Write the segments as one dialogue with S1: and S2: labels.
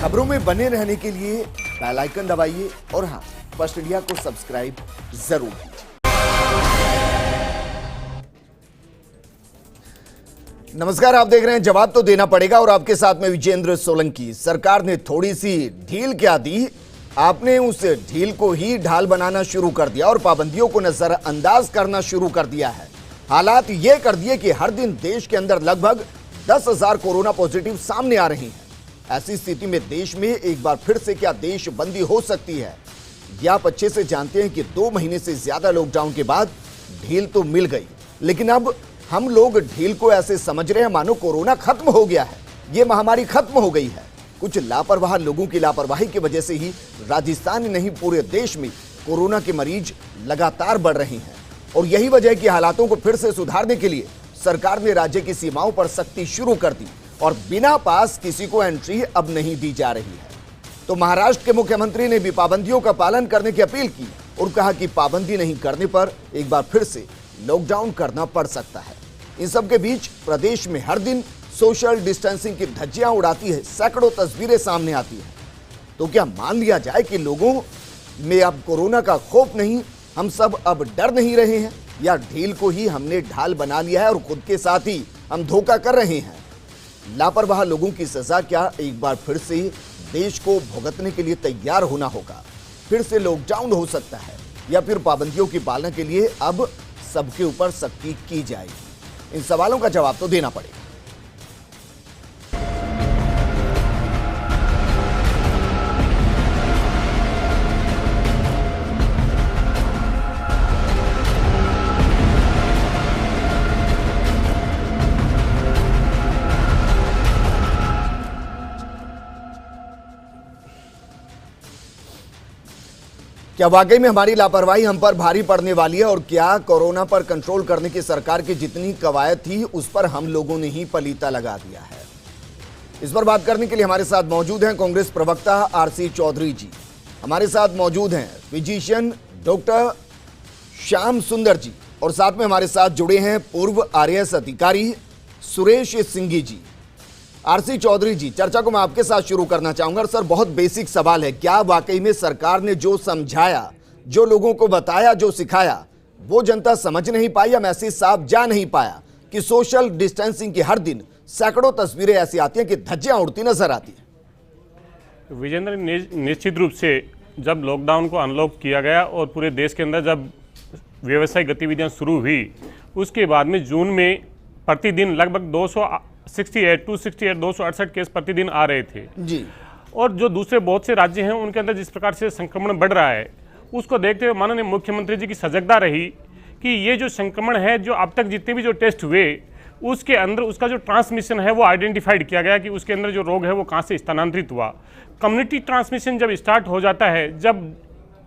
S1: खबरों में बने रहने के लिए बेल आइकन दबाइए और हाँ, फर्स्ट इंडिया को सब्सक्राइब जरूर कीजिए। नमस्कार, आप देख रहे हैं जवाब तो देना पड़ेगा और आपके साथ में विजेंद्र सोलंकी। सरकार ने थोड़ी सी ढील क्या दी, आपने उस ढील को ही ढाल बनाना शुरू कर दिया और पाबंदियों को नजरअंदाज करना शुरू कर दिया है। हालात ये कर दिए कि हर दिन देश के अंदर लगभग 10,000 कोरोना पॉजिटिव सामने आ रहे हैं। ऐसी स्थिति में देश में एक बार फिर से क्या देश बंदी हो सकती है? यह आप अच्छे से जानते हैं कि 2 महीने से ज्यादा लॉकडाउन के बाद ढील तो मिल गई, लेकिन अब हम लोग ढील को ऐसे समझ रहे हैं मानो कोरोना खत्म हो गया है, ये महामारी खत्म हो गई है। कुछ लापरवाह लोगों की लापरवाही की वजह से ही राजस्थान नहीं पूरे देश में कोरोना के मरीज लगातार बढ़ रहे हैं और यही वजह है कि हालातों को फिर से सुधारने के लिए सरकार ने राज्य की सीमाओं पर सख्ती शुरू कर दी और बिना पास किसी को एंट्री अब नहीं दी जा रही है। तो महाराष्ट्र के मुख्यमंत्री ने भी पाबंदियों का पालन करने की अपील की और कहा कि पाबंदी नहीं करने पर एक बार फिर से लॉकडाउन करना पड़ सकता है। इन सब के बीच प्रदेश में हर दिन सोशल डिस्टेंसिंग की धज्जियां उड़ाती है, सैकड़ों तस्वीरें सामने आती है। तो क्या मान लिया जाए कि लोगों में अब कोरोना का खौफ नहीं, हम सब अब डर नहीं रहे हैं, या ढील को ही हमने ढाल बना लिया है और खुद के साथ ही हम धोखा कर रहे हैं? लापरवाह लोगों की सजा क्या एक बार फिर से देश को भुगतने के लिए तैयार होना होगा? फिर से लॉकडाउन हो सकता है या फिर पाबंदियों की पालना के लिए अब सबके ऊपर सख्ती की जाएगी? इन सवालों का जवाब तो देना पड़ेगा। क्या वाकई में हमारी लापरवाही हम पर भारी पड़ने वाली है और क्या कोरोना पर कंट्रोल करने की सरकार की जितनी कवायद थी उस पर हम लोगों ने ही पलीता लगा दिया है? इस पर बात करने के लिए हमारे साथ मौजूद हैं कांग्रेस प्रवक्ता आरसी चौधरी जी, हमारे साथ मौजूद हैं फिजिशियन डॉक्टर श्याम सुंदर जी और साथ में हमारे साथ जुड़े हैं पूर्व आरएएस अधिकारी सुरेश सिंघी जी। आरसी चौधरी जी, चर्चा को मैं आपके साथ शुरू करना चाहूंगा। सर, बहुत बेसिक सवाल है, क्या वाकई में सरकार ने जो समझाया, जो लोगों को बताया, जो सिखाया, वो जनता समझ नहीं पाई या मैसेज साफ जा नहीं पाया कि सोशल डिस्टेंसिंग की हर दिन सैकड़ों तस्वीरें ऐसी आती हैं कि धज्जियां उड़ती नजर आती हैं?
S2: विजेंद्र, निश्चित रूप से जब लॉकडाउन को अनलॉक किया गया और पूरे देश के अंदर जब व्यावसायिक गतिविधियां शुरू हुई, उसके बाद में जून में प्रतिदिन लगभग 268 केस प्रतिदिन आ रहे थे
S1: जी।
S2: और जो दूसरे बहुत से राज्य हैं उनके अंदर जिस प्रकार से संक्रमण बढ़ रहा है, उसको देखते हुए माननीय मुख्यमंत्री जी की सजगता रही कि ये जो संक्रमण है, जो अब तक जितने भी जो टेस्ट हुए उसके अंदर उसका जो ट्रांसमिशन है वो आइडेंटिफाइड किया गया कि उसके अंदर जो रोग है वो कहाँ से स्थानांतरित हुआ। कम्युनिटी ट्रांसमिशन जब स्टार्ट हो जाता है, जब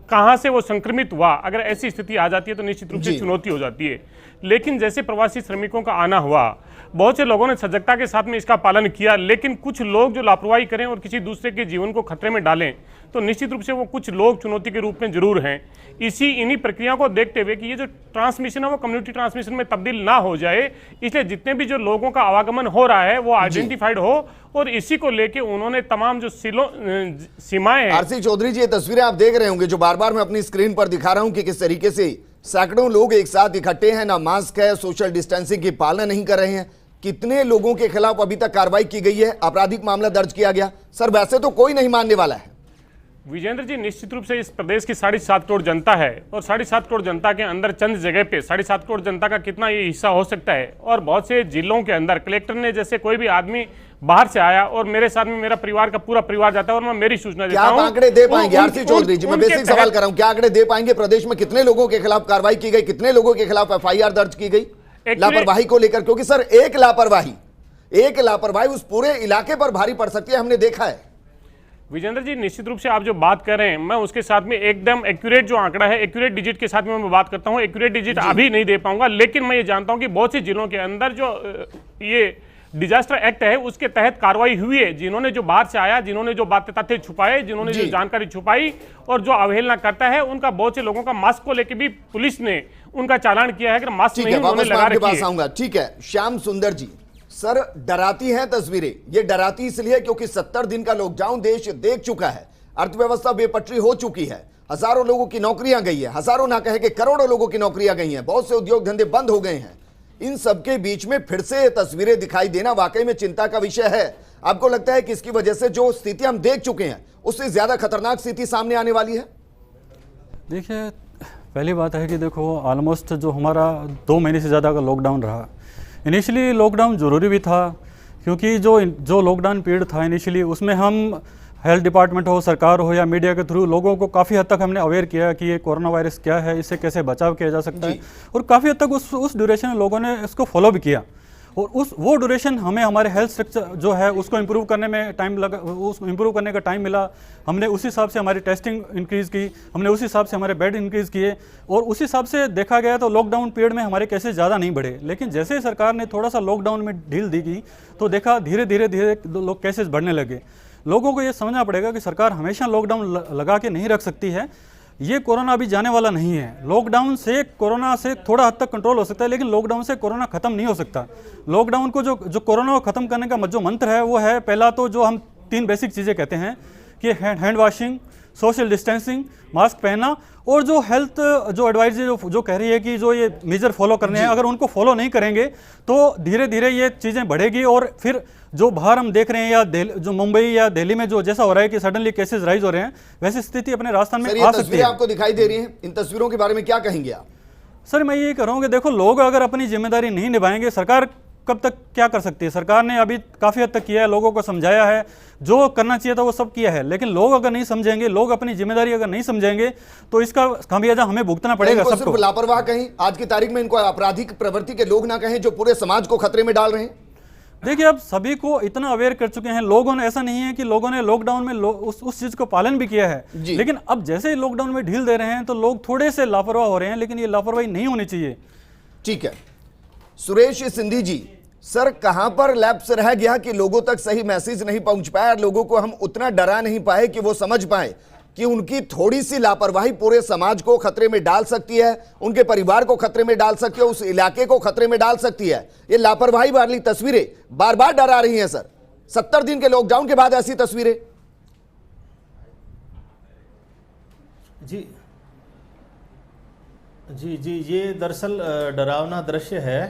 S2: कहाँ से वो संक्रमित हुआ, अगर ऐसी स्थिति आ जाती है तो निश्चित रूप से चुनौती हो जाती है। लेकिन जैसे प्रवासी श्रमिकों का आना हुआ, बहुत से लोगों ने सजगता के साथ में इसका पालन किया, लेकिन कुछ लोग जो लापरवाही करें और किसी दूसरे के जीवन को खतरे में डालें, तो निश्चित रूप से वो कुछ लोग चुनौती के रूप में जरूर हैं। इन्हीं प्रक्रिया को देखते हुए कि ये जो ट्रांसमिशन है वो कम्युनिटी ट्रांसमिशन में तब्दील ना हो जाए, इसलिए जितने भी जो लोगों का आवागमन हो रहा है वो आइडेंटिफाइड हो और इसी को लेके उन्होंने तमाम जो सीमाएं।
S1: आरसी चौधरी जी, ये तस्वीरें आप देख रहे होंगे जो बार बार मैं अपनी स्क्रीन पर दिखा रहा हूं कि किस तरीके से सैकड़ों लोग एक साथ इकट्ठे हैं, ना मास्क है, सोशल डिस्टेंसिंग की पालना नहीं कर रहे हैं। कितने लोगों के खिलाफ अभी तक कार्रवाई की गई है, आपराधिक मामला दर्ज किया गया? सर, वैसे तो कोई नहीं मानने वाला है।
S2: विजेंद्र जी, निश्चित रूप से इस प्रदेश की 7.5 करोड़ जनता है और 7.5 करोड़ जनता के अंदर चंद जगह पे 7.5 करोड़ जनता का कितना ये हिस्सा हो सकता है? और बहुत से जिलों के अंदर कलेक्टर ने, जैसे कोई भी आदमी बाहर से आया और मेरे साथ में मेरा परिवार का पूरा परिवार जाता है और मैं मेरी सूचना देता हूं,
S1: क्या आंकड़े दे पाएंगे? आरसी चौधरी जी, मैं बेसिक सवाल कर रहा हूं, क्या आंकड़े दे पाएंगे? प्रदेश में कितने लोगों के खिलाफ कार्रवाई की गई, कितने लोगों के खिलाफ एफआईआर दर्ज की गई लापरवाही को लेकर? क्योंकि सर, एक लापरवाही उस पूरे इलाके पर भारी पड़ सकती है, हमने देखा है।
S2: विजेंद्र जी, निश्चित रूप से आप जो बात कर रहे हैं, मैं उसके साथ में एकदम एक्यूरेट जो आंकड़ा है, एक्यूरेट डिजिट के साथ में मैं बात करता हूं। एक्यूरेट डिजिट अभी नहीं दे पाऊंगा, लेकिन मैं ये जानता हूं कि बहुत से जिलों के अंदर जो ये डिजास्टर एक्ट है उसके तहत कार्रवाई हुई है। जिन्होंने जो बाहर से आया, जिन्होंने जो बातें तथ्य छुपाए, जिन्होंने जो जानकारी छुपाई और जो अवहेलना करता है, उनका बहुत से लोगों का मास्क को लेकर भी पुलिस ने उनका चालान किया है कि मास्क नहीं उन्होंने लगा रखी है।
S1: ठीक है, श्याम सुंदर जी, सर डराती हैं तस्वीरें, ये डराती इसलिए क्योंकि 70 दिन का लॉकडाउन देश देख चुका है, अर्थव्यवस्था बेपटरी हो चुकी है, हजारों लोगों की नौकरियां गई है, हजारों ना कहे कि करोड़ों लोगों की नौकरियां गई हैं, बहुत से उद्योग धंधे बंद हो गए हैं। इन सबके बीच में फिर से ये तस्वीरें दिखाई देना वाकई में चिंता का विषय है। आपको लगता है कि इसकी वजह से जो स्थिति हम देख चुके हैं उससे ज्यादा खतरनाक स्थिति सामने आने वाली है?
S3: देखिए, पहली बात है कि देखो, ऑलमोस्ट जो हमारा 2 महीने से ज़्यादा का लॉकडाउन रहा, इनिशियली लॉकडाउन ज़रूरी भी था, क्योंकि जो लॉकडाउन पीरियड था इनिशियली, उसमें हम हेल्थ डिपार्टमेंट हो, सरकार हो या मीडिया के थ्रू लोगों को काफ़ी हद तक हमने अवेयर किया कि ये कोरोना वायरस क्या है, इससे कैसे बचाव किया जा सकता है, और काफ़ी हद तक उस ड्यूरेशन में लोगों ने इसको फॉलो भी किया। और वो ड्यूरेशन हमें हमारे हेल्थ स्ट्रक्चर जो है उसको इम्प्रूव करने में टाइम लगा, उस इम्प्रूव करने का टाइम मिला। हमने उस हिसाब से हमारी टेस्टिंग इंक्रीज़ की, हमने उस हिसाब से हमारे बेड इंक्रीज़ किए, और उस हिसाब से देखा गया तो लॉकडाउन पीरियड में हमारे केसेस ज़्यादा नहीं बढ़े। लेकिन जैसे सरकार ने थोड़ा सा लॉकडाउन में ढील दी गई तो देखा धीरे धीरे लोग केसेस बढ़ने लगे। लोगों को ये समझना पड़ेगा कि सरकार हमेशा लॉकडाउन लगा के नहीं रख सकती है। ये कोरोना अभी जाने वाला नहीं है। लॉकडाउन से कोरोना से थोड़ा हद तक कंट्रोल हो सकता है, लेकिन लॉकडाउन से कोरोना खत्म नहीं हो सकता। लॉकडाउन को जो कोरोना को खत्म करने का जो मंत्र है वो है, पहला तो जो हम 3 बेसिक चीज़ें कहते हैं कि hand washing, social distancing, mask पहनना, और जो हेल्थ जो एडवाइजरी जो कह रही है कि जो ये मेजर फॉलो करने हैं, अगर उनको फॉलो नहीं करेंगे तो धीरे धीरे ये चीज़ें बढ़ेगी। और फिर जो बाहर हम देख रहे हैं, या जो मुंबई या दिल्ली में जो जैसा हो रहा है कि सडनली केसेस राइज हो रहे हैं, वैसी स्थिति अपने राजस्थान में आ सकती है।
S1: आपको दिखाई दे रही हैं, इन तस्वीरों के बारे में क्या कहेंगे आप?
S3: सर, मैं ये कह रहा हूँ कि देखो, लोग अगर अपनी जिम्मेदारी नहीं निभाएंगे, सरकार कब तक क्या कर सकती है? सरकार ने अभी काफ़ी हद तक किया है, लोगों को समझाया है, जो करना चाहिए था वो सब किया है, लेकिन लोग अगर नहीं समझेंगे, लोग अपनी जिम्मेदारी अगर नहीं समझेंगे तो इसका खामियाजा हमें भुगतना पड़ेगा सबको।
S1: सिर्फ लापरवाह कहें आज की तारीख में, इनको आपराधिक प्रवृत्ति के लोग ना कहें जो पूरे समाज को खतरे में डाल रहे हैं?
S3: देखिए, अब सभी को इतना अवेयर कर चुके हैं लोगों ने, ऐसा नहीं है कि लोगों ने लॉकडाउन में उस चीज को पालन भी किया है, लेकिन अब जैसे ही लॉकडाउन में ढील दे रहे हैं तो लोग थोड़े से लापरवाह हो रहे हैं, लेकिन ये लापरवाही नहीं होनी चाहिए।
S1: ठीक है, सुरेश सिंधी जी, सर कहां पर लैप्स रह गया कि लोगों तक सही मैसेज नहीं पहुंच पाया, लोगों को हम उतना डरा नहीं पाए कि वो समझ पाए कि उनकी थोड़ी सी लापरवाही पूरे समाज को खतरे में डाल सकती है, उनके परिवार को खतरे में डाल सकती है, उस इलाके को खतरे में डाल सकती है। ये लापरवाही वाली तस्वीरें बार बार डरा रही हैं सर, 70 दिन के लॉकडाउन के बाद ऐसी तस्वीरें।
S4: जी जी जी, ये दरअसल डरावना दृश्य है,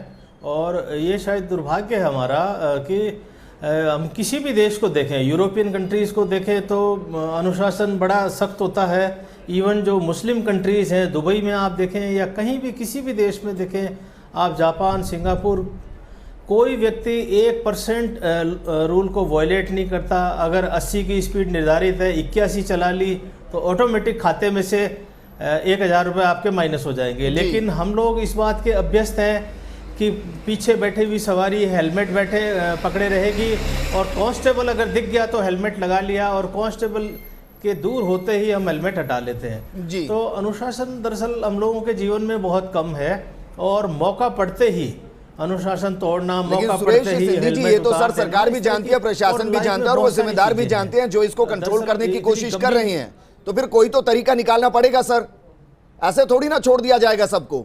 S4: और ये शायद दुर्भाग्य है हमारा कि हम किसी भी देश को देखें, यूरोपियन कंट्रीज़ को देखें तो अनुशासन बड़ा सख्त होता है। इवन जो मुस्लिम कंट्रीज़ हैं, दुबई में आप देखें या कहीं भी किसी भी देश में देखें, आप जापान, सिंगापुर, कोई व्यक्ति 1% रूल को वायलेट नहीं करता। अगर 80 की स्पीड निर्धारित है, 81 चला ली तो ऑटोमेटिक खाते में से 1000 रुपये आपके माइनस हो जाएंगे। लेकिन हम लोग इस बात के अभ्यस्त हैं कि पीछे बैठी हुई सवारी हेलमेट पकड़े रहेगी, और कांस्टेबल अगर दिख गया तो हेलमेट लगा लिया, और कांस्टेबल के दूर होते ही हम हेलमेट हटा लेते हैं जी। तो अनुशासन दरअसल हम लोगों के जीवन में बहुत कम है, और मौका पड़ते ही अनुशासन तोड़ना, मौका पड़ते ही
S1: जी, ये तो सर सरकार भी जानती है, प्रशासन भी जानता है, और वो जिम्मेदार भी जानते हैं जो इसको कंट्रोल करने की कोशिश कर रहे हैं। तो फिर कोई तो तरीका निकालना पड़ेगा सर, ऐसे थोड़ी ना छोड़ दिया जाएगा सबको।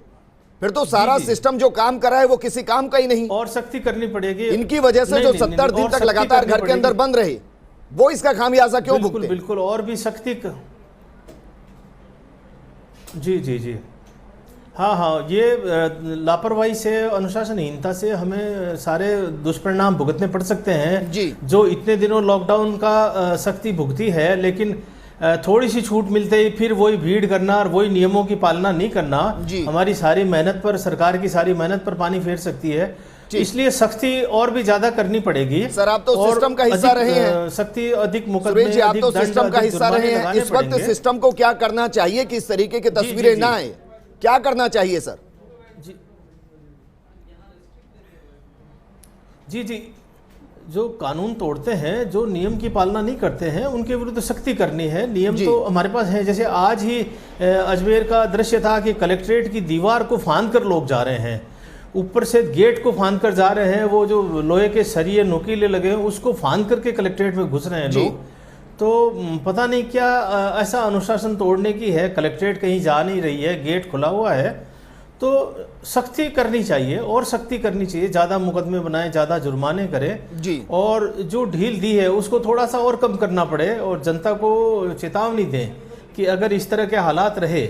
S1: फिर तो सारा सिस्टम जो काम कर रहा है वो किसी काम का ही नहीं,
S4: और सख्ती करनी पड़ेगी
S1: इनकी वजह से। जो 70 दिन तक लगातार घर के अंदर बंद रहे, वो इसका खामियाजा क्यों भुगते?
S4: बिल्कुल, और भी सख्ती जी जी जी, हाँ, ये लापरवाही से, अनुशासनहीनता से हमें सारे दुष्परिणाम भुगतने पड़ सकते हैं जी। जो इतने दिनों लॉकडाउन का सख्ती भुगती है, लेकिन थोड़ी सी छूट मिलते ही फिर वही भीड़ करना और वही नियमों की पालना नहीं करना हमारी सारी मेहनत पर, सरकार की सारी मेहनत पर पानी फेर सकती है। इसलिए सख्ती और भी ज्यादा करनी पड़ेगी।
S1: सर, आप तो सिस्टम का हिस्सा रहे हैं,
S4: सख्ती अधिक मुकदमे,
S1: आप तो सिस्टम का हिस्सा रहे हैं। इस वक्त सिस्टम को क्या करना चाहिए कि इस तरीके की तस्वीरें ना आए? क्या करना चाहिए सर?
S4: जी जी, जो कानून तोड़ते हैं, जो नियम की पालना नहीं करते हैं, उनके विरुद्ध सख्ती करनी है। नियम तो हमारे पास है। जैसे आज ही अजमेर का दृश्य था कि कलेक्ट्रेट की दीवार को फांद कर लोग जा रहे हैं, ऊपर से गेट को फांद कर जा रहे हैं, वो जो लोहे के सरिये नुकीले लगे हैं उसको फांद करके कलेक्ट्रेट में घुस रहे हैं लोग। तो पता नहीं क्या ऐसा अनुशासन तोड़ने की है। कलेक्ट्रेट कहीं जा नहीं रही है, गेट खुला हुआ है, तो सख्ती करनी चाहिए और सख्ती करनी चाहिए, ज़्यादा मुकदमे बनाएं, ज़्यादा जुर्माने करें
S1: जी।
S4: और जो ढील दी है उसको थोड़ा सा और कम करना पड़े और जनता को चेतावनी दें कि अगर इस तरह के हालात रहे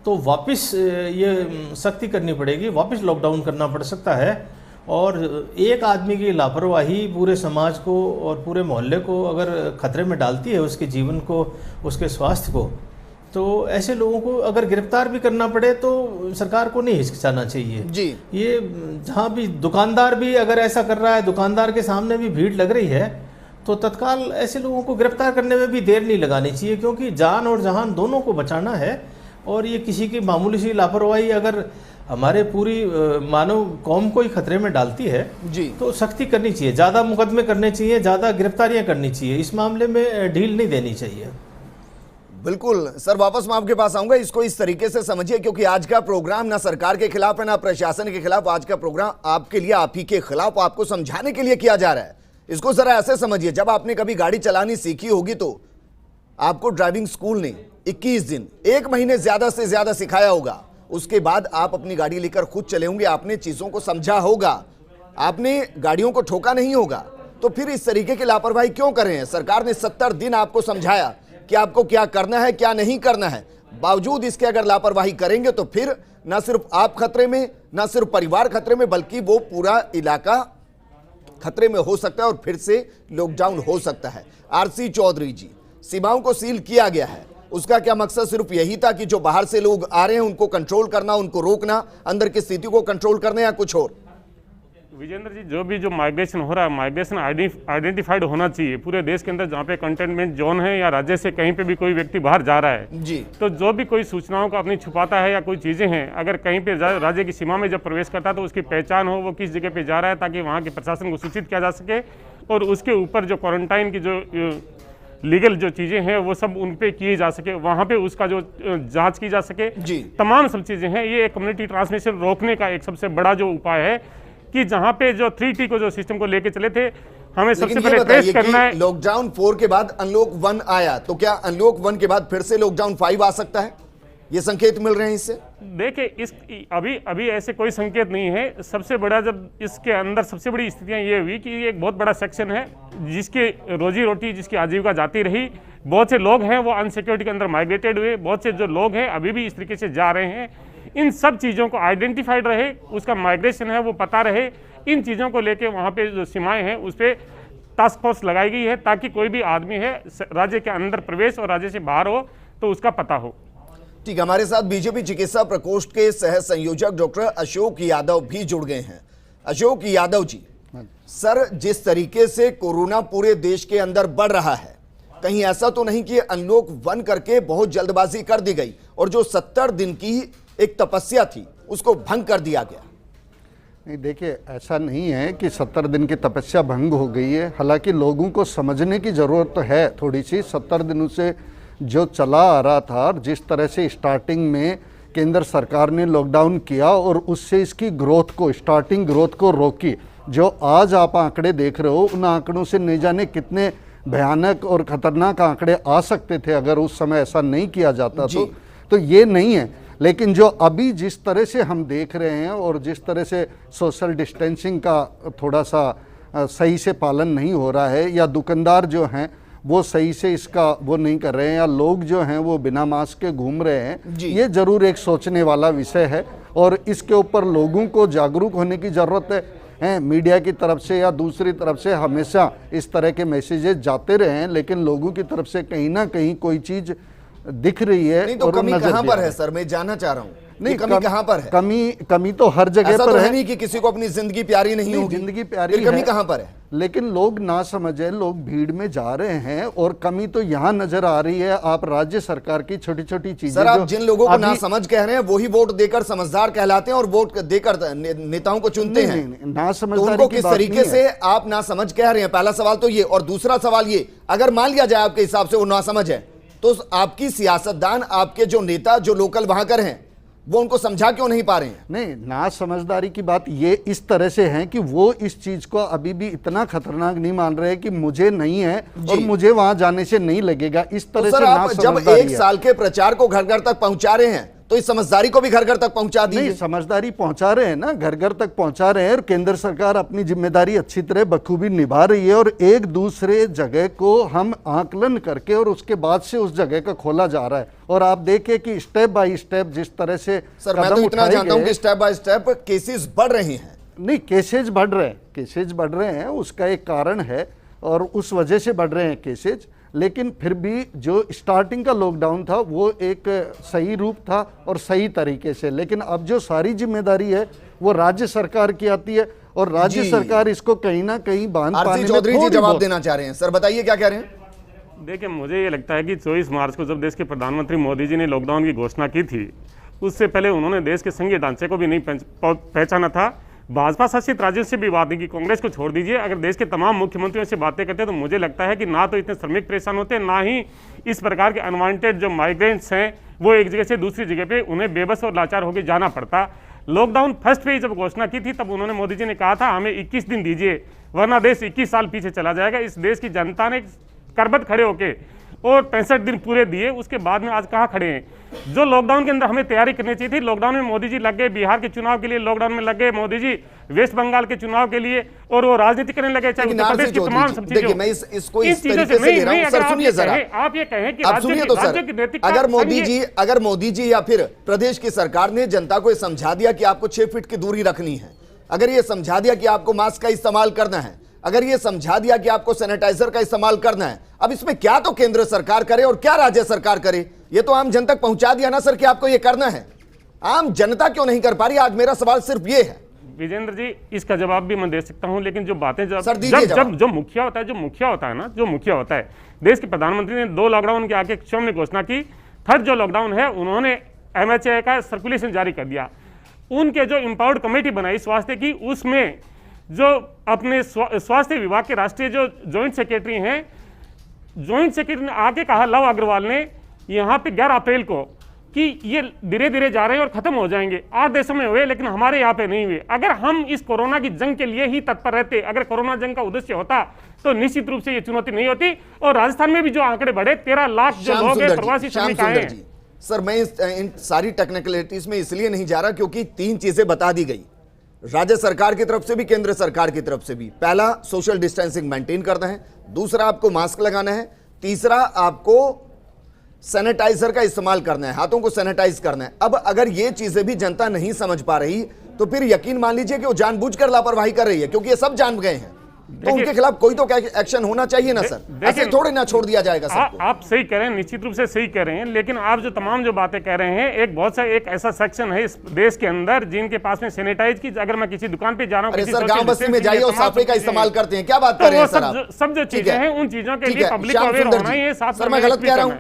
S4: तो वापस ये सख्ती करनी पड़ेगी, वापस लॉकडाउन करना पड़ सकता है। और एक आदमी की लापरवाही पूरे समाज को और पूरे मोहल्ले को अगर खतरे में डालती है, उसके जीवन को, उसके स्वास्थ्य को, तो ऐसे लोगों को अगर गिरफ्तार भी करना पड़े तो सरकार को नहीं हिचकिचाना चाहिए
S1: जी।
S4: ये जहाँ भी दुकानदार भी अगर ऐसा कर रहा है, दुकानदार के सामने भी भीड़ लग रही है, तो तत्काल ऐसे लोगों को गिरफ्तार करने में भी देर नहीं लगानी चाहिए, क्योंकि जान और जहान दोनों को बचाना है। और ये किसी की मामूली सी लापरवाही अगर हमारे पूरी मानव कौम को ही खतरे में डालती है
S1: जी,
S4: तो सख्ती करनी चाहिए, ज़्यादा मुकदमे करने चाहिए, ज़्यादा गिरफ्तारियाँ करनी चाहिए, इस मामले में ढील नहीं देनी चाहिए।
S1: बिल्कुल सर, वापस मैं आपके पास आऊंगा। इसको इस तरीके से समझिए, क्योंकि आज का प्रोग्राम ना सरकार के खिलाफ है ना प्रशासन के खिलाफ, आज का प्रोग्राम आपके लिए, आप ही के खिलाफ, आपको समझाने के लिए किया जा रहा है। इसको जरा ऐसे समझिए, जब आपने कभी गाड़ी चलानी सीखी होगी तो आपको ड्राइविंग स्कूल ने 21 दिन, 1 महीने ज्यादा से ज्यादा सिखाया होगा। उसके बाद आप अपनी गाड़ी लेकर खुद चले होंगे, आपने चीजों को समझा होगा, आपने गाड़ियों को ठोका नहीं होगा। तो फिर इस तरीके की लापरवाही क्यों कर रहे हैं? सरकार ने 70 दिन आपको समझाया कि आपको क्या करना है, क्या नहीं करना है। बावजूद इसके अगर लापरवाही करेंगे तो फिर ना सिर्फ आप खतरे में, ना सिर्फ परिवार खतरे में, बल्कि वो पूरा इलाका खतरे में हो सकता है और फिर से लॉकडाउन हो सकता है। आरसी चौधरी जी, सीमाओं को सील किया गया है, उसका क्या मकसद सिर्फ यही था कि जो बाहर से लोग आ रहे हैं उनको कंट्रोल करना, उनको रोकना, अंदर की स्थिति को कंट्रोल करना, या कुछ और?
S2: विजेंद्र जी, जो माइग्रेशन हो रहा है, माइग्रेशन आइडेंटिफाइड होना चाहिए पूरे देश के अंदर। जहाँ पे कंटेनमेंट जोन है या राज्य से कहीं पे भी कोई व्यक्ति बाहर जा रहा है
S1: जी,
S2: तो जो भी कोई सूचनाओं को अपनी छुपाता है या कोई चीज़ें हैं, अगर कहीं पे राज्य की सीमा में जब प्रवेश करता है तो उसकी पहचान हो, वो किस जगह पे जा रहा है, ताकि वहाँ के प्रशासन को सूचित किया जा सके और उसके ऊपर जो क्वारंटाइन की जो लीगल जो चीज़ें हैं वो सब उन पे किए जा सके, वहाँ पे उसका जो जांच की जा सके
S1: जी।
S2: तमाम सब चीज़ें हैं। ये कम्युनिटी ट्रांसमिशन रोकने का एक सबसे बड़ा जो उपाय है कि जहाँ पे जो 3T को जो सिस्टम को लेके चले थे, हमें सबसे पहले ट्रेस करना है।
S1: लॉकडाउन 4 के बाद अनलॉक 1 आया, तो क्या अनलॉक 1 के बाद फिर से लॉकडाउन 5 आ सकता है? ये संकेत मिल रहे हैं इससे?
S2: देखिए, इस अभी ऐसे कोई संकेत नहीं है। सबसे बड़ा, जब इसके अंदर सबसे बड़ी स्थितियां ये हुई कि ये एक बहुत बड़ा सेक्शन है जिसके रोजी रोटी, जिसकी आजीविका जाती रही। बहुत से लोग हैं वो अनसिक्योरिटी के अंदर माइग्रेटेड हुए, बहुत से जो लोग हैं अभी भी इस तरीके से जा रहे हैं। इन सब चीज़ों को आइडेंटिफाइड रहे, उसका माइग्रेशन है वो पता रहे। इन चीज़ों को लेके वहाँ पे जो सीमाएं हैं उस पर टास्क फोर्स लगाई गई है, ताकि कोई भी आदमी है राज्य के अंदर प्रवेश और राज्य से बाहर हो तो उसका पता हो।
S1: ठीक, हमारे साथ बीजेपी चिकित्सा प्रकोष्ठ के सह संयोजक डॉक्टर अशोक यादव भी जुड़ गए हैं। अशोक यादव जी, सर, जिस तरीके से कोरोना पूरे देश के अंदर बढ़ रहा है, कहीं ऐसा तो नहीं कि अनलॉक 1 करके बहुत जल्दबाजी कर दी गई और जो 70 दिन की एक तपस्या थी उसको भंग कर दिया गया?
S5: नहीं, देखिए, ऐसा नहीं है कि 70 दिन की तपस्या भंग हो गई है। हालांकि लोगों को समझने की ज़रूरत तो है थोड़ी सी। 70 दिनों से जो चला आ रहा था, जिस तरह से स्टार्टिंग में केंद्र सरकार ने लॉकडाउन किया और उससे इसकी ग्रोथ को, स्टार्टिंग ग्रोथ को रोकी, जो आज आप आंकड़े देख रहे हो, उन आंकड़ों से नहीं जाने कितने भयानक और ख़तरनाक आंकड़े आ सकते थे अगर उस समय ऐसा नहीं किया जाता तो ये नहीं है। लेकिन जो अभी जिस तरह से हम देख रहे हैं और जिस तरह से सोशल डिस्टेंसिंग का थोड़ा सा सही से पालन नहीं हो रहा है, या दुकानदार जो हैं वो सही से इसका वो नहीं कर रहे हैं, या लोग जो हैं वो बिना मास्क के घूम रहे हैं, ये ज़रूर एक सोचने वाला विषय है और इसके ऊपर लोगों को जागरूक होने की ज़रूरत है। मीडिया की तरफ से या दूसरी तरफ से हमेशा इस तरह के मैसेजेस जाते रहे हैं, लेकिन लोगों की तरफ से कहीं ना कहीं कोई चीज़ दिख रही है।
S1: नहीं तो कमी कहाँ पर है सर, मैं जानना चाह रहा हूँ। नहीं, कमी कहाँ पर है?
S5: कमी तो हर जगह पर है।
S1: नहीं कि किसी को अपनी जिंदगी प्यारी नहीं होगी,
S5: जिंदगी प्यारी है,
S1: कमी कहाँ पर है?
S5: लेकिन लोग ना समझे, लोग भीड़ में जा रहे हैं और कमी तो यहाँ नजर आ रही है। आप राज्य सरकार की छोटी छोटी चीजें,
S1: सर, आप जिन लोगों को ना समझ कह रहे हैं वही वोट देकर समझदार कहलाते हैं और वोट देकर नेताओं को चुनते हैं।
S5: ना समझ
S1: उनको किस तरीके से आप ना समझ कह रहे हैं? पहला सवाल तो ये। और दूसरा सवाल ये, अगर मान लिया जाए आपके हिसाब से वो ना समझ है, तो आपकी सियासतदान, आपके जो नेता, जो लोकल वहां कर हैं, वो उनको समझा क्यों नहीं पा रहे हैं?
S5: नहीं, ना समझदारी की बात ये इस तरह से है कि वो इस चीज को अभी भी इतना खतरनाक नहीं मान रहे कि मुझे नहीं है और मुझे वहां जाने से नहीं लगेगा, इस तरह
S1: तो
S5: से
S1: सर, आप जब 1 साल के प्रचार को घर घर तक पहुंचा रहे हैं तो इस समझदारी को भी घर घर तक पहुंचा
S5: नहीं,
S1: दीजिए।
S5: समझदारी पहुंचा रहे हैं ना, घर घर तक पहुंचा रहे हैं, और केंद्र सरकार अपनी जिम्मेदारी अच्छी तरह बखूबी निभा रही है, और एक दूसरे जगह को हम आकलन करके और उसके बाद से उस जगह का खोला जा रहा है। और आप देखिए कि स्टेप बाय स्टेप जिस तरह से
S1: सर मैं तो इतना जानता हूं कि स्टेप बाय स्टेप केसेस बढ़ रहे हैं।
S5: नहीं, केसेज बढ़ रहे हैं, केसेज बढ़ रहे हैं, उसका एक कारण है और उस वजह से बढ़ रहे हैं केसेज। लेकिन फिर भी जो स्टार्टिंग का लॉकडाउन था वो एक सही रूप था और सही तरीके से, लेकिन अब जो सारी जिम्मेदारी है वो राज्य सरकार की आती है, और राज्य सरकार इसको कहीं ना कहीं बांध पाने
S1: आरसी
S5: में
S1: चौधरी जी
S5: थोड़ी
S1: जवाब
S5: बहुत-
S1: देना चाह रहे हैं। सर बताइए क्या कह रहे हैं।
S2: देखिए, मुझे ये लगता है कि 24 मार्च को जब देश के प्रधानमंत्री मोदी जी ने लॉकडाउन की घोषणा की थी, उससे पहले उन्होंने देश के संघीय ढांचे को भी नहीं पहचाना था। भाजपा शासित राज्यों से भी बात नहीं की, कांग्रेस को छोड़ दीजिए। अगर देश के तमाम मुख्यमंत्रियों से बातें करते हैं तो मुझे लगता है कि ना तो इतने श्रमिक परेशान होते, ना ही इस प्रकार के अनवांटेड जो माइग्रेंट्स हैं वो एक जगह से दूसरी जगह पे उन्हें बेबस और लाचार होकर जाना पड़ता। लॉकडाउन फर्स्ट पे जब घोषणा की थी तब उन्होंने मोदी जी ने कहा था हमें 21 दिन दीजिए वरना देश 21 साल पीछे चला जाएगा। इस देश की जनता ने करबत खड़े होके और 65 दिन पूरे दिए, उसके बाद में आज कहाँ खड़े हैं। जो लॉकडाउन के अंदर हमें तैयारी करनी चाहिए थी, लॉकडाउन में मोदी जी लग गए बिहार के चुनाव के लिए, लॉकडाउन में लग गए मोदी जी वेस्ट बंगाल के चुनाव के लिए, और वो राजनीति करने लगे, चाहे
S1: लेकिन
S2: उत्तर प्रदेश की
S1: आरसी
S2: तमाम
S1: चौधरी
S2: सब
S1: जी,
S2: चीजों।
S1: देखिए मैं इसको
S2: इन
S1: इस
S2: चीजों
S1: तरीके से ले रहा हूं।
S2: नहीं,
S1: सर
S2: अगर
S1: सुनिए जरा,
S2: आप ये कहें कि
S1: आप सुनिए तो
S2: राज्य की
S1: सर,
S2: नैतिकता
S1: अगर मोदी जी या फिर प्रदेश की सरकार ने जनता को ये समझा दिया कि आपको 6 फीट की दूरी रखनी है, अगर ये समझा दिया कि आपको मास्क का इस्तेमाल करना है, अगर ये समझा दिया कि आपको सैनिटाइजर का इस्तेमाल करना है, अब इसमें क्या तो केंद्र सरकार करे और क्या राज्य सरकार करे, ये तो आम जन तक पहुंचा दिया ना सर कि आपको ये करना है। आम जनता क्यों नहीं कर पा रही? आज मेरा सवाल सिर्फ ये है।
S2: विजेंद्र जी, इसका जवाब भी मैं दे सकता हूं, लेकिन जो बातें
S1: सर दीजिए जवाब।
S2: जो मुखिया होता है, देश के प्रधानमंत्री ने 2 लॉकडाउन के आगे क्षण में घोषणा की, थर्ड जो लॉकडाउन है उन्होंने MHA का सर्कुलेशन जारी कर दिया। उनके जो एम्पावर्ड कमेटी बनाई स्वास्थ्य की, उसमें जो अपने स्वास्थ्य विभाग के राष्ट्रीय जो जॉइंट सेक्रेटरी हैं, जॉइंट सेक्रेटरी ने आके कहा, लव अग्रवाल ने यहाँ पे 11 अप्रैल को, कि ये धीरे धीरे जा रहे हैं और खत्म हो जाएंगे। 8 देशों में हुए लेकिन हमारे यहाँ पे नहीं हुए। अगर हम इस कोरोना की जंग के लिए ही तत्पर रहते, अगर कोरोना जंग का उद्देश्य होता तो निश्चित रूप से ये चुनौती नहीं होती। और राजस्थान में भी जो आंकड़े बढ़े, 13 लाख जो लोग हैं प्रवासी श्रमिक आए हैं।
S1: सर मैं इन सारी टेक्निकलिटीज में इसलिए नहीं जा रहा क्योंकि 3 चीजें बता दी गई, राज्य सरकार की तरफ से भी, केंद्र सरकार की तरफ से भी। पहला, सोशल डिस्टेंसिंग मेंटेन करना है, दूसरा आपको मास्क लगाना है, तीसरा आपको सैनिटाइजर का इस्तेमाल करना है, हाथों को सैनिटाइज करना है। अब अगर ये चीजें भी जनता नहीं समझ पा रही तो फिर यकीन मान लीजिए कि वो जानबूझकर लापरवाही कर रही है, क्योंकि ये सब जान गए हैं। तो उनके खिलाफ कोई तो एक्शन होना चाहिए ना सर, ऐसे थोड़े ना छोड़ दिया जाएगा सबको।
S2: आप सही कह रहे हैं, निश्चित रूप से सही कह रहे हैं, लेकिन आप जो तमाम जो बातें कह रहे हैं, एक ऐसा सेक्शन है इस देश के अंदर जिनके पास में सैनिटाइज की, अगर मैं किसी दुकान पे जा रहा हूँ,
S1: अरे सर गांव बस्ती में जाइए और साफे का इस्तेमाल करते हैं, क्या बात कर रहे हैं सर आप?
S2: सब जो चीजें हैं उन चीजों के लिए पब्लिक
S1: श्याम
S2: अवेयर
S1: सुंदर
S2: होना ही है।
S1: जी, सर मैं गलत कह रहा हूँ?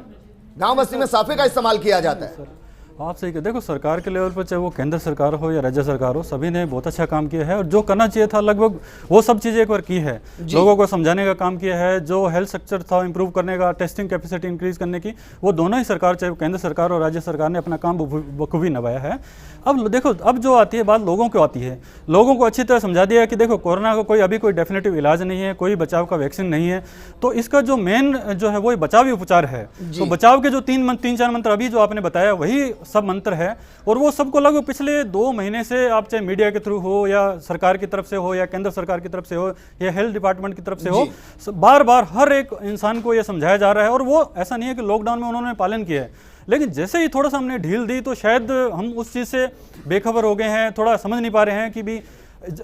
S1: गांव बस्ती में साफे का इस्तेमाल किया जाता है।
S3: आप सही देखो, सरकार के लेवल पर चाहे वो केंद्र सरकार हो या राज्य सरकार हो, सभी ने बहुत अच्छा काम किया है, और जो करना चाहिए था लगभग वो सब चीज़ें एक बार की है। लोगों को समझाने का काम किया है, जो हेल्थ स्ट्रक्चर था इंप्रूव करने का, टेस्टिंग कैपेसिटी इंक्रीज करने की, वो दोनों ही सरकार, चाहे वो केंद्र सरकार और राज्य सरकार ने अपना काम बखूबी निभाया है। अब देखो, अब जो आती है बात लोगों को आती है, लोगों को अच्छी तरह समझा दिया है कि देखो कोरोना का अभी कोई डेफिनेटिव इलाज नहीं है, कोई बचाव का वैक्सीन नहीं है, तो इसका जो मेन जो है वो बचाव ही उपचार है। तो बचाव के जो 3-4 मंत्र अभी जो आपने बताया वही सब मंत्र है, और वो सबको लगभग पिछले 2 महीने से, आप चाहे मीडिया के थ्रू हो या सरकार की तरफ से हो या केंद्र सरकार की तरफ से हो या हेल्थ डिपार्टमेंट की तरफ से हो, बार बार हर एक इंसान को यह समझाया जा रहा है। और वो ऐसा नहीं है कि लॉकडाउन में उन्होंने पालन किया है, लेकिन जैसे ही थोड़ा सा हमने ढील दी तो शायद हम उस चीज़ से बेखबर हो गए हैं, थोड़ा समझ नहीं पा रहे हैं कि भी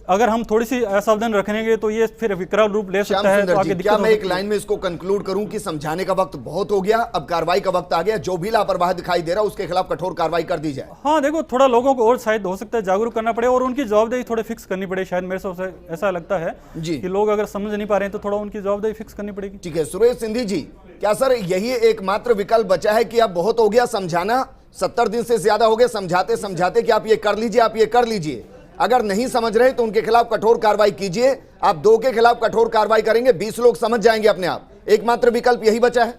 S3: अगर हम थोड़ी सी असावधान रखेंगे तो ये फिर विकराल रूप ले सकता है। तो आगे
S1: क्या मैं एक लाइन में इसको कंक्लूड करूं कि समझाने का वक्त बहुत हो गया, अब कार्रवाई का वक्त आ गया, जो भी लापरवाही दिखाई दे रहा है उसके खिलाफ कठोर कार्रवाई कर दी जाए?
S3: हाँ देखो, थोड़ा लोगों को और शायद हो सकता है जागरूक करना पड़े और उनकी जवाबदेही थोड़ी फिक्स करनी पड़े, शायद मेरे से ऐसा लगता है कि लोग अगर समझ नहीं पा रहे हैं तो थोड़ा उनकी जवाबदेही फिक्स करनी पड़ेगी।
S1: ठीक है सुरेश सिंधी जी, क्या सर यही एकमात्र विकल्प बचा है कि अब बहुत हो गया समझाना, 70 दिन से ज्यादा हो गए समझाते समझाते कि आप ये कर लीजिए, आप ये कर लीजिए, अगर नहीं समझ रहे तो उनके खिलाफ कठोर कार्रवाई कीजिए। आप 2 के खिलाफ कठोर कार्रवाई करेंगे, 20 लोग समझ जाएंगे अपने आप। एकमात्र विकल्प यही बचा है।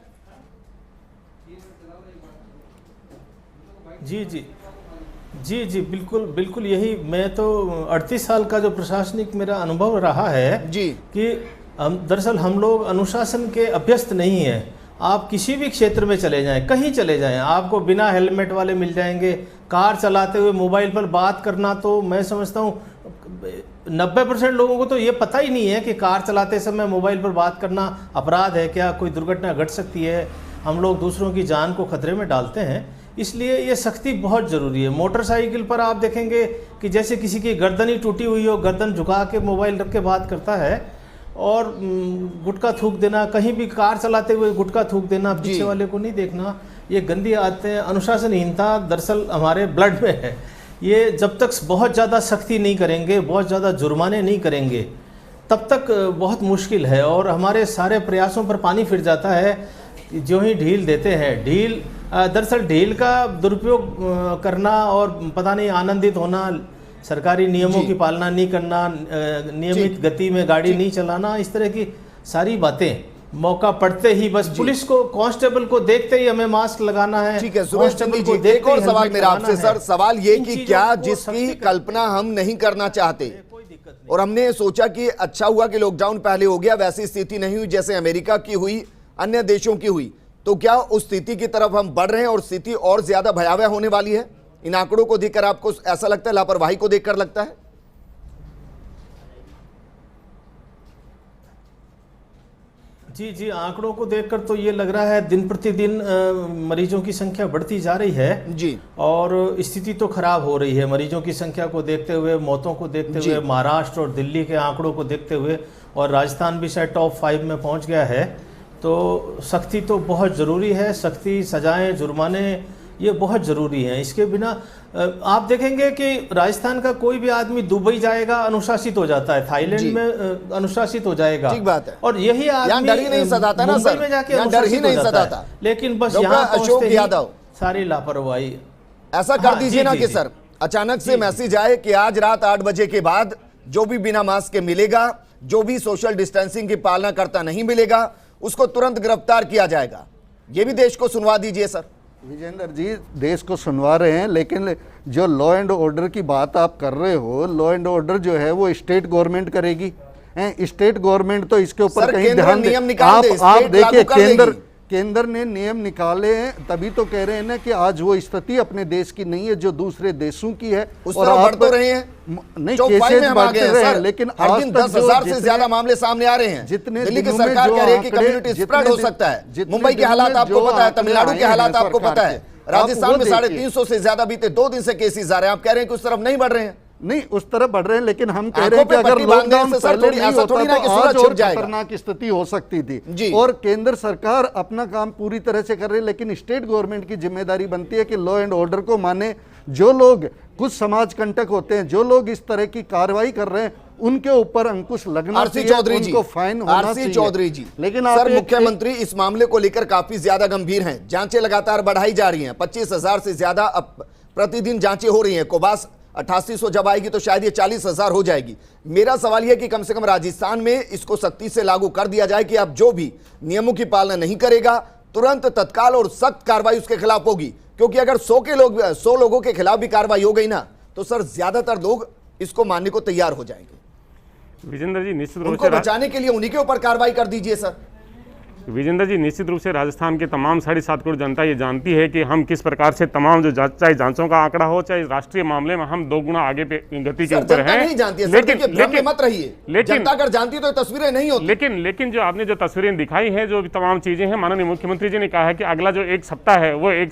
S4: जी बिल्कुल बिल्कुल यही। मैं तो 38 साल का जो प्रशासनिक मेरा अनुभव रहा है
S1: जी
S4: कि दरअसल हम लोग अनुशासन के अभ्यस्त नहीं है। आप किसी भी क्षेत्र में चले जाएं, कहीं चले जाएं, आपको बिना हेलमेट वाले मिल जाएंगे। कार चलाते हुए मोबाइल पर बात करना, तो मैं समझता हूँ 90% लोगों को तो ये पता ही नहीं है कि कार चलाते समय मोबाइल पर बात करना अपराध है क्या, कोई दुर्घटना घट सकती है, हम लोग दूसरों की जान को खतरे में डालते हैं। इसलिए ये सख्ती बहुत ज़रूरी है। मोटरसाइकिल पर आप देखेंगे कि जैसे किसी की गर्दन ही टूटी हुई हो, गर्दन झुका के मोबाइल रख के बात करता है, और गुटखा थूक देना, कहीं भी कार चलाते हुए गुटखा थूक देना, पीछे वाले को नहीं देखना, ये गंदी आदतें, अनुशासनहीनता दरअसल हमारे ब्लड में है। ये जब तक बहुत ज़्यादा सख्ती नहीं करेंगे, बहुत ज़्यादा जुर्माने नहीं करेंगे, तब तक बहुत मुश्किल है। और हमारे सारे प्रयासों पर पानी फिर जाता है जो ही ढील देते हैं। दरअसल ढील का दुरुपयोग करना और पता नहीं आनंदित होना, सरकारी नियमों की पालना नहीं करना, नियमित गति में गाड़ी नहीं चलाना, इस तरह की सारी बातें मौका पड़ते ही बस पुलिस को, कांस्टेबल को देखते ही हमें मास्क लगाना है।
S1: ठीक है सुरेश चंद्र जी, एक और सवाल मेरा आपसे सर, सवाल ये कि क्या जिसकी कल्पना हम नहीं करना चाहते और हमने सोचा कि अच्छा हुआ कि लॉकडाउन पहले हो गया, वैसी स्थिति नहीं हुई जैसे अमेरिका की हुई, अन्य देशों की हुई, तो क्या उस स्थिति की तरफ हम बढ़ रहे हैं और स्थिति और ज्यादा भयावह होने वाली है? इन आंकड़ों को देखकर आपको ऐसा लगता है, लापरवाही को देखकर लगता है?
S4: जी, आंकड़ों को देखकर तो ये लग रहा है दिन प्रतिदिन मरीजों की संख्या बढ़ती जा रही है
S1: जी,
S4: और स्थिति तो खराब हो रही है। मरीजों की संख्या को देखते हुए, मौतों को देखते हुए, महाराष्ट्र और दिल्ली के आंकड़ों को देखते हुए, और राजस्थान भी शायद टॉप 5 में पहुंच गया है। तो सख्ती तो बहुत ज़रूरी है, सख्ती, सजाएं, जुर्माने, ये बहुत ज़रूरी हैं। इसके बिना आप देखेंगे कि राजस्थान का कोई भी आदमी दुबई जाएगा अनुशासित हो जाता है, थाईलैंड में अनुशासित हो जाएगा।
S1: ठीक बात है।
S4: और यही आदमी
S1: डर ही नहीं सताता ना सर,
S4: में जाके
S1: डर ही नहीं सताता,
S4: लेकिन बस यहाँ
S1: अशोक यादव
S4: सारी लापरवाही।
S1: ऐसा कर दीजिए ना कि सर अचानक से मैसेज आए कि आज रात 8 बजे के बाद जो भी बिना मास्क के मिलेगा, जो भी सोशल डिस्टेंसिंग की पालना करता नहीं मिलेगा, उसको तुरंत गिरफ्तार किया जाएगा। ये भी देश को सुनवा दीजिए सर।
S5: विजेंद्र जी, देश को सुनवा रहे हैं, लेकिन जो लॉ एंड ऑर्डर की बात आप कर रहे हो, लॉ एंड ऑर्डर जो है वो स्टेट गवर्नमेंट करेगी। स्टेट गवर्नमेंट तो इसके ऊपर कहीं ध्यान दे। आप देखिए, केंद्र ने नियम निकाले हैं, तभी तो कह रहे हैं ना कि आज वो स्थिति अपने देश की नहीं है जो दूसरे देशों की है।
S1: और बढ़ तो रहे हैं,
S5: नहीं केसेस बढ़ते रहे हैं, लेकिन
S1: हर दिन 10,000 से ज्यादा मामले सामने आ रहे हैं।
S5: जितने
S1: दिल्ली की सरकार कह रही है कि कम्युनिटी स्प्रेड हो सकता है। मुंबई के हालात आपको पता है, तमिलनाडु के हालात आपको पता है, राजस्थान में 350 से ज्यादा बीते 2 दिन से केसेस आ रहे हैं। आप कह रहे हैं कि उस तरफ नहीं बढ़ रहे हैं?
S5: नहीं, उस तरफ बढ़ रहे हैं, लेकिन हम कह रहे हैं कि अगर लॉकडाउन पहले नहीं होता तो आज और खतरनाक स्थिति हो सकती थी। और केंद्र सरकार अपना काम पूरी तरह से कर रही है, लेकिन स्टेट गवर्नमेंट की जिम्मेदारी बनती है कि लॉ एंड ऑर्डर को माने। जो लोग कुछ समाज कंटक होते हैं, जो लोग इस तरह की कार्रवाई कर रहे हैं, उनके ऊपर अंकुश लगना चाहिए, उनको फाइन होना चाहिए।
S1: चौधरी जी,
S5: लेकिन
S1: सर मुख्यमंत्री इस मामले को लेकर काफी ज्यादा गंभीर हैं। जांचें लगातार बढ़ाई जा रही हैं, 25,000 से ज्यादा अब प्रतिदिन जांचें हो रही हैं। कोबास 8800 जब आएगी तो शायद ये 40,000 हो जाएगी। मेरा सवाल यह कि कम से कम राजस्थान में इसको सख्ती से लागू कर दिया जाए कि अब जो भी नियमों की पालना नहीं करेगा, तुरंत तत्काल और सख्त कार्रवाई उसके खिलाफ होगी। क्योंकि अगर 100 लोगों के खिलाफ भी कार्रवाई हो गई ना, तो सर ज्यादातर लोग इसको मानने को तैयार हो जाएंगे।
S2: विजेंद्र जी, निश्चित रूप
S1: उनको बचाने के लिए उन्हीं के ऊपर कार्रवाई कर दीजिए सर।
S2: विजेंद्र जी, निश्चित रूप से राजस्थान के तमाम 7.5 करोड़ जनता ये जानती है कि हम किस प्रकार से तमाम जो चाहे जांचों का आंकड़ा हो, चाहे राष्ट्रीय मामले में हम 2 गुना आगे पे गति के ऊपर हैं।
S1: नहीं जानती है, लेकिन मत रहिए, जनता अगर जानती तो तस्वीरें नहीं होती।
S2: लेकिन जो आपने जो तस्वीरें दिखाई हैं, जो तमाम चीजें हैं, माननीय मुख्यमंत्री जी ने कहा है कि अगला जो 1 सप्ताह है वो 1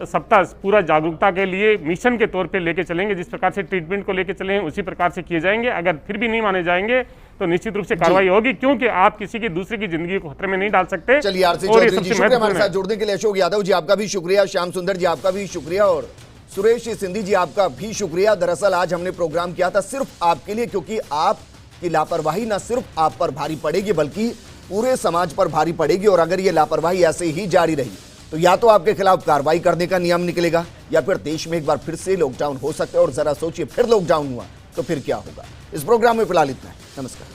S2: सप्ताह पूरा जागरूकता के लिए मिशन के तौर पर लेके चलेंगे। जिस प्रकार से ट्रीटमेंट को लेके चले हैं उसी प्रकार से किए जाएंगे। अगर फिर भी नहीं माने जाएंगे तो निश्चित रूप से कार्रवाई होगी, क्योंकि आप किसी की दूसरे की जिंदगी को खतरे में नहीं डाल सकते।
S1: चलिए आरसी चौधरी जी, शुक्रिया हमारे साथ जुड़ने के लिए। अशोक यादव जी आपका भी शुक्रिया, श्याम सुंदर जी आपका भी शुक्रिया, और सुरेश सिंधी जी आपका भी शुक्रिया। दरअसल आज हमने प्रोग्राम किया था सिर्फ आपके लिए, क्योंकि आपकी लापरवाही न सिर्फ आप पर भारी पड़ेगी बल्कि पूरे समाज पर भारी पड़ेगी। और अगर ये लापरवाही ऐसे ही जारी रही तो या तो आपके खिलाफ कार्रवाई करने का नियम निकलेगा, या फिर देश में एक बार फिर से लॉकडाउन हो सकता है। और जरा सोचिए, फिर लॉकडाउन हुआ तो फिर क्या होगा। इस प्रोग्राम में फिलहाल इतना है। नमस्कार।